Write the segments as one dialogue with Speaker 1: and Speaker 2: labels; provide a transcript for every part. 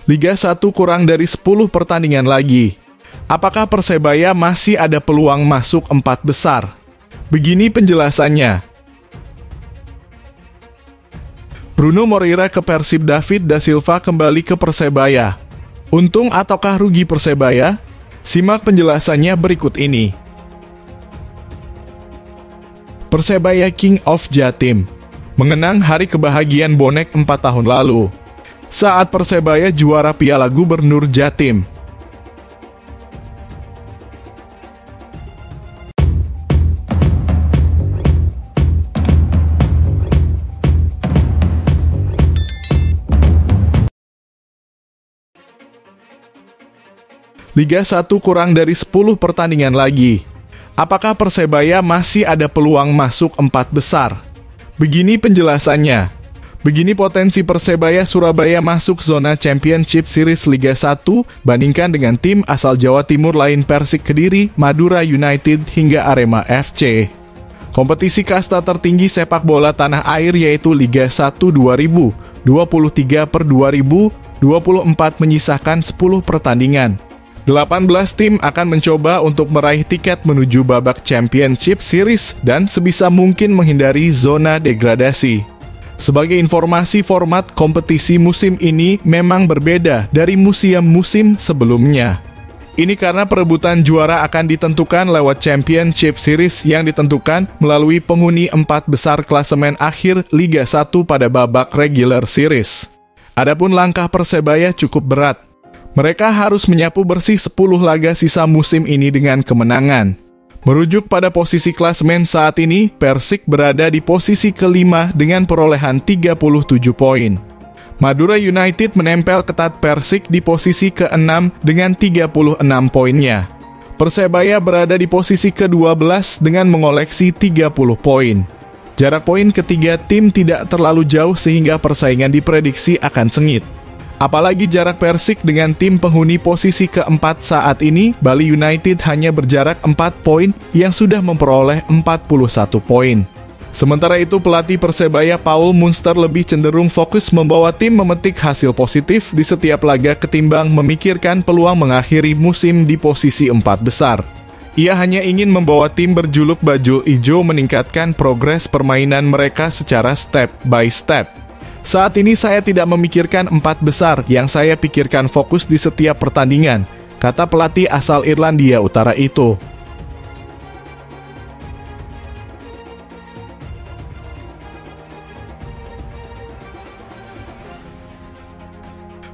Speaker 1: Liga 1 kurang dari 10 pertandingan lagi. Apakah Persebaya masih ada peluang masuk 4 besar? Begini penjelasannya. Bruno Moreira ke Persib, David da Silva kembali ke Persebaya. Untung ataukah rugi Persebaya? Simak penjelasannya berikut ini. Persebaya King of Jatim mengenang hari kebahagiaan bonek 4 tahun lalu saat Persebaya juara Piala Gubernur Jatim. Liga 1 kurang dari 10 pertandingan lagi. Apakah Persebaya masih ada peluang masuk 4 besar? Begini penjelasannya. Begini potensi Persebaya Surabaya masuk zona Championship Series Liga 1 bandingkan dengan tim asal Jawa Timur lain Persik Kediri, Madura United hingga Arema FC. Kompetisi kasta tertinggi sepak bola tanah air yaitu Liga 1 2023/2024 menyisakan 10 pertandingan. 18 tim akan mencoba untuk meraih tiket menuju babak Championship Series dan sebisa mungkin menghindari zona degradasi. Sebagai informasi, format kompetisi musim ini memang berbeda dari musim sebelumnya. Ini karena perebutan juara akan ditentukan lewat Championship Series yang ditentukan melalui penghuni 4 besar klasemen akhir Liga 1 pada babak regular series. Adapun langkah Persebaya cukup berat. Mereka harus menyapu bersih 10 laga sisa musim ini dengan kemenangan. Merujuk pada posisi klasemen saat ini, Persik berada di posisi kelima dengan perolehan 37 poin. Madura United menempel ketat Persik di posisi ke-6 dengan 36 poinnya. Persebaya berada di posisi ke-12 dengan mengoleksi 30 poin. Jarak poin ketiga tim tidak terlalu jauh sehingga persaingan diprediksi akan sengit. Apalagi jarak Persik dengan tim penghuni posisi keempat saat ini, Bali United hanya berjarak 4 poin yang sudah memperoleh 41 poin. Sementara itu pelatih Persebaya Paul Munster lebih cenderung fokus membawa tim memetik hasil positif di setiap laga ketimbang memikirkan peluang mengakhiri musim di posisi 4 besar. Ia hanya ingin membawa tim berjuluk bajul ijo meningkatkan progres permainan mereka secara step by step. Saat ini saya tidak memikirkan 4 besar, yang saya pikirkan fokus di setiap pertandingan, kata pelatih asal Irlandia Utara itu.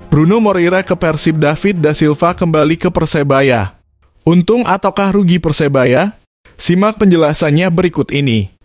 Speaker 1: Bruno Moreira ke Persib, David da Silva kembali ke Persebaya. Untung ataukah rugi Persebaya? Simak penjelasannya berikut ini.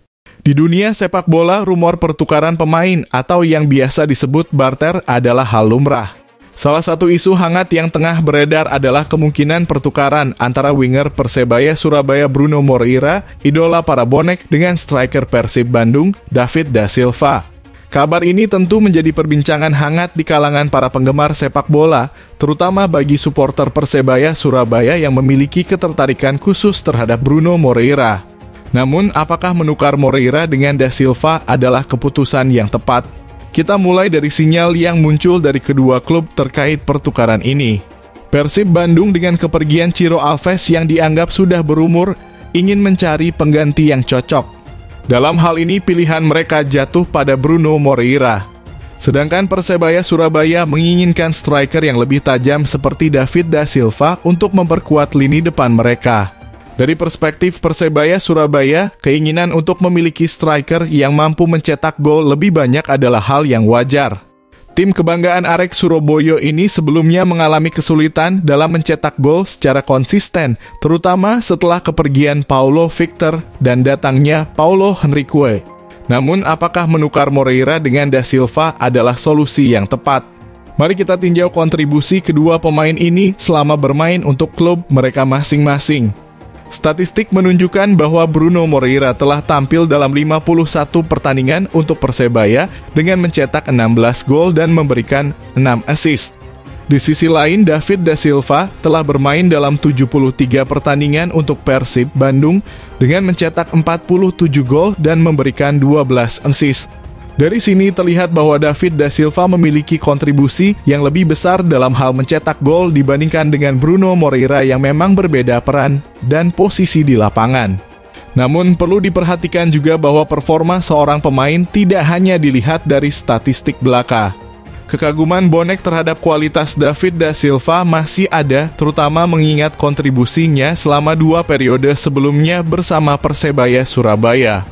Speaker 1: Di dunia sepak bola, rumor pertukaran pemain atau yang biasa disebut barter adalah hal lumrah. Salah satu isu hangat yang tengah beredar adalah kemungkinan pertukaran antara winger Persebaya Surabaya Bruno Moreira, idola para bonek, dengan striker Persib Bandung, David da Silva. Kabar ini tentu menjadi perbincangan hangat di kalangan para penggemar sepak bola, terutama bagi supporter Persebaya Surabaya yang memiliki ketertarikan khusus terhadap Bruno Moreira. Namun, apakah menukar Moreira dengan da Silva adalah keputusan yang tepat? Kita mulai dari sinyal yang muncul dari kedua klub terkait pertukaran ini. Persib Bandung dengan kepergian Ciro Alves yang dianggap sudah berumur, ingin mencari pengganti yang cocok. Dalam hal ini, pilihan mereka jatuh pada Bruno Moreira. Sedangkan Persebaya Surabaya menginginkan striker yang lebih tajam seperti David da Silva untuk memperkuat lini depan mereka. Dari perspektif Persebaya Surabaya, keinginan untuk memiliki striker yang mampu mencetak gol lebih banyak adalah hal yang wajar. Tim kebanggaan Arek Surabaya ini sebelumnya mengalami kesulitan dalam mencetak gol secara konsisten, terutama setelah kepergian Paulo Victor dan datangnya Paulo Henrique. Namun, apakah menukar Moreira dengan da Silva adalah solusi yang tepat? Mari kita tinjau kontribusi kedua pemain ini selama bermain untuk klub mereka masing-masing. Statistik menunjukkan bahwa Bruno Moreira telah tampil dalam 51 pertandingan untuk Persebaya dengan mencetak 16 gol dan memberikan 6 assist. Di sisi lain, David da Silva telah bermain dalam 73 pertandingan untuk Persib Bandung dengan mencetak 47 gol dan memberikan 12 assist. Dari sini terlihat bahwa David da Silva memiliki kontribusi yang lebih besar dalam hal mencetak gol dibandingkan dengan Bruno Moreira yang memang berbeda peran dan posisi di lapangan. Namun perlu diperhatikan juga bahwa performa seorang pemain tidak hanya dilihat dari statistik belaka. Kekaguman bonek terhadap kualitas David da Silva masih ada, terutama mengingat kontribusinya selama 2 periode sebelumnya bersama Persebaya Surabaya.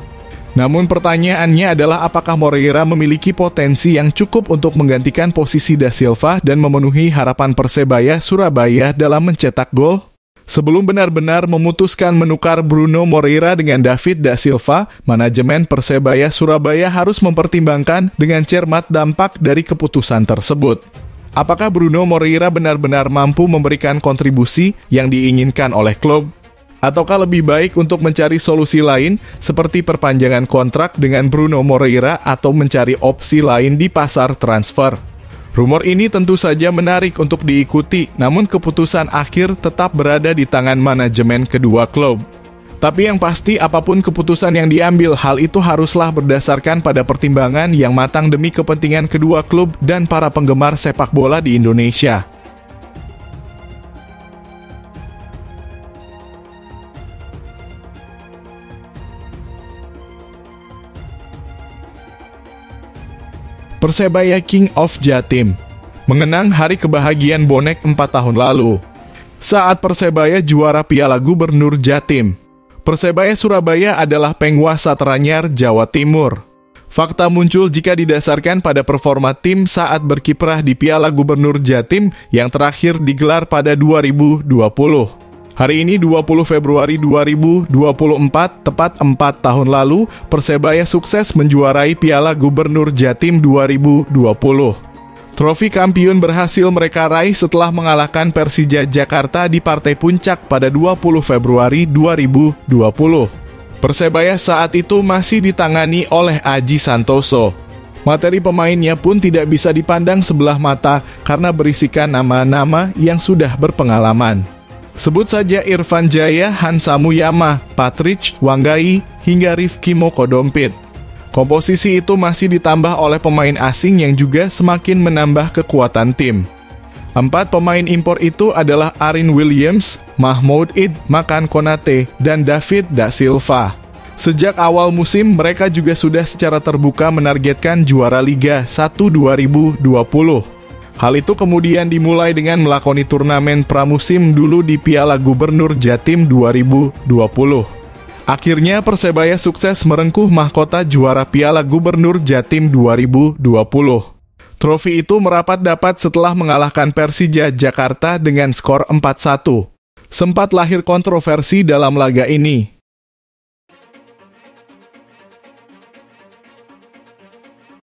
Speaker 1: Namun pertanyaannya adalah apakah Moreira memiliki potensi yang cukup untuk menggantikan posisi da Silva dan memenuhi harapan Persebaya Surabaya dalam mencetak gol? Sebelum benar-benar memutuskan menukar Bruno Moreira dengan David da Silva, manajemen Persebaya Surabaya harus mempertimbangkan dengan cermat dampak dari keputusan tersebut. Apakah Bruno Moreira benar-benar mampu memberikan kontribusi yang diinginkan oleh klub? Ataukah lebih baik untuk mencari solusi lain seperti perpanjangan kontrak dengan Bruno Moreira atau mencari opsi lain di pasar transfer? Rumor ini tentu saja menarik untuk diikuti, namun keputusan akhir tetap berada di tangan manajemen kedua klub. Tapi yang pasti apapun keputusan yang diambil, hal itu haruslah berdasarkan pada pertimbangan yang matang demi kepentingan kedua klub dan para penggemar sepak bola di Indonesia. Persebaya King of Jatim mengenang hari kebahagiaan bonek 4 tahun lalu. Saat Persebaya juara Piala Gubernur Jatim, Persebaya Surabaya adalah penguasa teranyar Jawa Timur. Fakta muncul jika didasarkan pada performa tim saat berkiprah di Piala Gubernur Jatim yang terakhir digelar pada 2020. Hari ini 20 Februari 2024, tepat 4 tahun lalu, Persebaya sukses menjuarai Piala Gubernur Jatim 2020. Trofi kampiun berhasil mereka raih setelah mengalahkan Persija Jakarta di partai puncak pada 20 Februari 2020. Persebaya saat itu masih ditangani oleh Aji Santoso. Materi pemainnya pun tidak bisa dipandang sebelah mata karena berisikan nama-nama yang sudah berpengalaman. Sebut saja Irfan Jaya, Hansa Muyama, Patrick Wanggai, hingga Rifki Mokodompit. Komposisi itu masih ditambah oleh pemain asing yang juga semakin menambah kekuatan tim. 4 pemain impor itu adalah Arin Williams, Mahmoud Id, Makan Konate, dan David da Silva. Sejak awal musim, mereka juga sudah secara terbuka menargetkan juara Liga 1 2020. Hal itu kemudian dimulai dengan melakoni turnamen pramusim dulu di Piala Gubernur Jatim 2020. Akhirnya Persebaya sukses merengkuh mahkota juara Piala Gubernur Jatim 2020. Trofi itu merapat dapat setelah mengalahkan Persija Jakarta dengan skor 4-1. Sempat lahir kontroversi dalam laga ini.